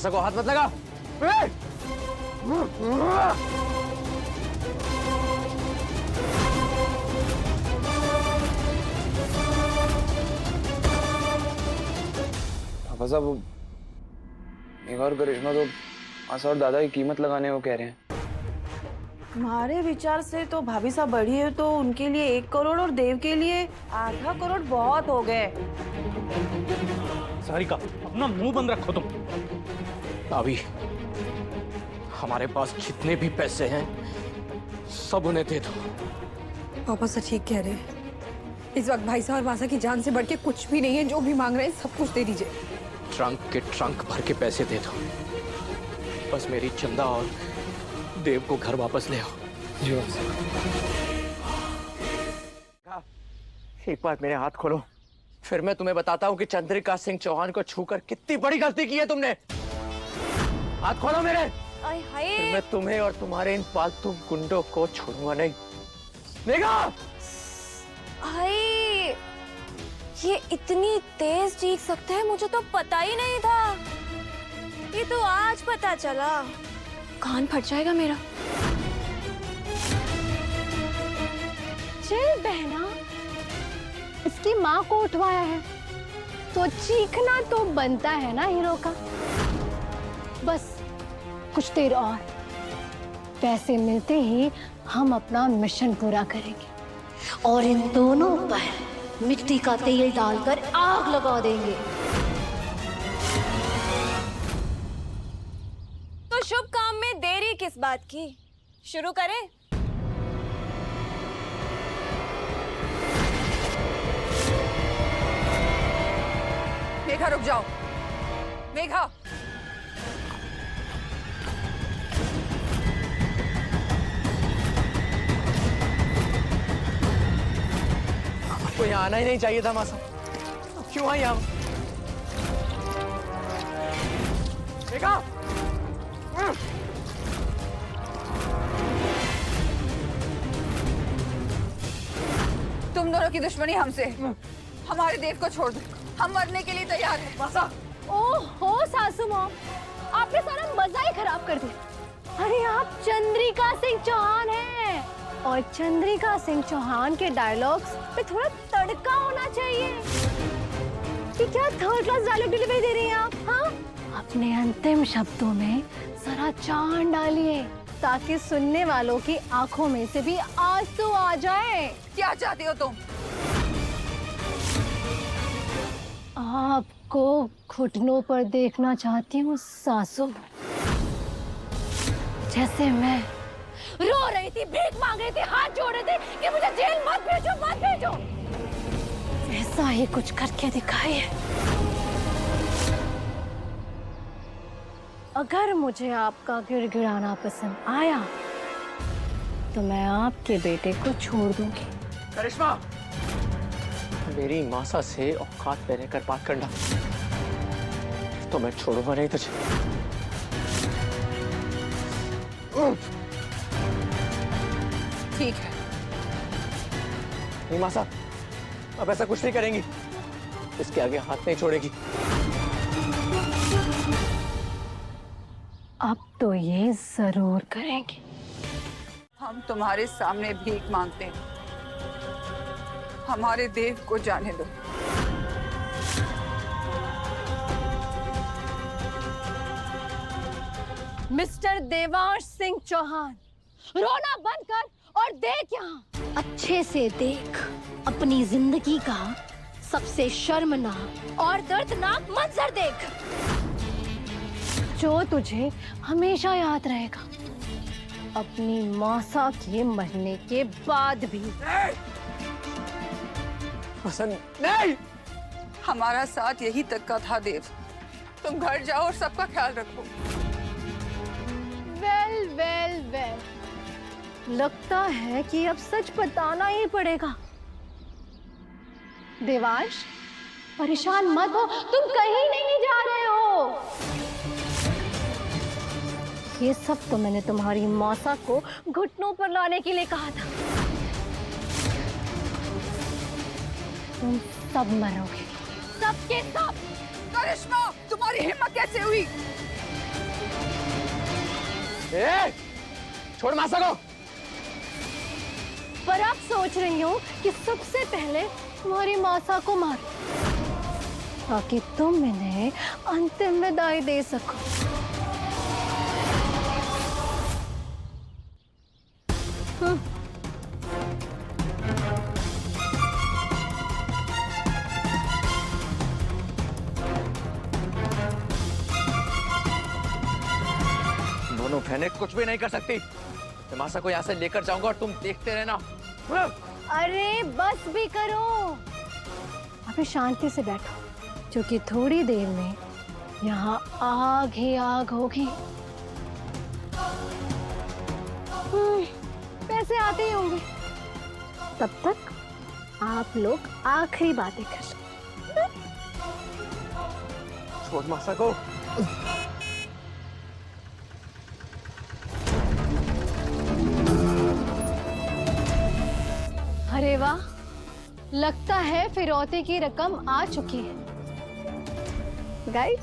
मासा को हाथ मत लगा। पापा साहब, एक और करिश्मा तो मासा और दादा की कीमत लगाने को कह रहे हैं। तुम्हारे विचार से तो भाभी साहब बड़ी है, तो उनके लिए 1 करोड़ और देव के लिए आधा करोड़ बहुत हो गए। सारिका, अपना मुंह बंद रखो तुम। भाभी, हमारे पास जितने भी पैसे हैं सब उन्हें दे दो। पापा सच ठीक कह रहे हैं। इस वक्त भाई साहब और मासा की जान से बढ़ के कुछ भी नहीं है। जो भी मांग रहे हैं सब कुछ दे दीजिए। ट्रंक के ट्रंक भर के पैसे दे दो। बस मेरी चंदा और देव को घर वापस ले आओ। जी एक बार मेरे हाथ खोलो, फिर मैं तुम्हें बताता हूँ कि चंद्रिका सिंह चौहान को छूकर कितनी बड़ी गलती की है तुमने। हाथ खोलो मेरे। फिर मैं तुम्हें और तुम्हारे इन पालतू गुंडों को छोड़ूंगा नहीं। देखा? हाय, ये इतनी तेज चीख सकते हैं, मुझे तो पता ही नहीं था। ये तो आज पता चला। कान फट जाएगा मेरा। चल बहना, इसकी माँ को उठवाया है तो चीखना तो बनता है ना हीरो का। बस कुछ देर और, पैसे मिलते ही हम अपना मिशन पूरा करेंगे और इन दोनों पर मिट्टी का तेल डालकर आग लगा देंगे। तो शुभ काम में देरी किस बात की? शुरू करें? मेघा रुक जाओ। मेघा, आपको यहाँ आना ही नहीं चाहिए था मासा। क्यों आई आप? देखा? तुम दोनों की दुश्मनी हमसे। हमारे देव को छोड़ दो, हम मरने के लिए तैयार हैं। मासा, ओहो सासू मॉम, आपने सारा मजा ही खराब कर दिया। अरे आप चंद्रिका सिंह चौहान हैं और चंद्रिका सिंह चौहान के डायलॉग्स पे थोड़ा तड़का होना चाहिए। कि क्या थर्ड क्लास डायलॉग डिलीवरी दे रही हैं आप? हाँ, अपने अंतिम शब्दों में जरा जान डालिए ताकि सुनने वालों की आंखों में से भी आंसू आ जाए। क्या चाहती हो तुम? आपको घुटनों पर देखना चाहती हूँ सासू, जैसे मैं रो रही थी, भीख मांग रही थी, हाथ जोड़ रहे थे कि मुझे जेल मत भेजो, मत भेजो। ऐसा ही कुछ करके दिखाइए। अगर मुझे आपका गिड़गिड़ाना पसंद आया तो मैं आपके बेटे को छोड़ दूंगी। करिश्मा, मेरी मासा से औकात पे रहकर बात करना तो मैं छोड़ूंगा नहीं तुझे। ठीक है। नहीं मासा, अब ऐसा कुछ नहीं करेंगी। इसके आगे हाथ नहीं छोड़ेगी। अब तो ये जरूर करेंगे। हम तुम्हारे सामने भीख मांगते हैं, हमारे देव को जाने दो। मिस्टर देवांश सिंह चौहान, रोना बंद कर और देख यहाँ। अच्छे से देख अपनी जिंदगी का सबसे शर्मनाक और दर्दनाक मंजर देख, जो तुझे हमेशा याद रहेगा, अपनी मासा के मरने के बाद भी। हसन, नहीं! हमारा साथ यही तक का था देव। तुम घर जाओ और सबका ख्याल रखो। वेल वेल वेल, लगता है कि अब सच बताना ही पड़ेगा। देवांश, परेशान मत हो, तुम कहीं नहीं जा रहे हो। ये सब तो मैंने तुम्हारी मौसा को घुटनों पर लाने के लिए कहा था। तुम सब मरोगे, सबके सब। करिश्मा, तुम्हारी हिम्मत कैसे हुई? ए, छोड़ मासा को। पर आप सोच रही हो कि सबसे पहले तुम्हारी मासा को मार, ताकि तुम इन्हें अंतिम विदाई दे सको। दोनों बहनें कुछ भी नहीं कर सकती। मैं मासा को यहाँ से लेकर जाऊंगा और तुम देखते रहना। अरे बस भी करो, अभी शांति से बैठो, क्योंकि थोड़ी देर में यहाँ आग ही आग होगी। पैसे आते ही होंगे, तब तक आप लोग आखिरी बातें कर लो। छोड़ मासा को। अरे वाह, लगता है फिरौती की रकम आ चुकी है। गाइस,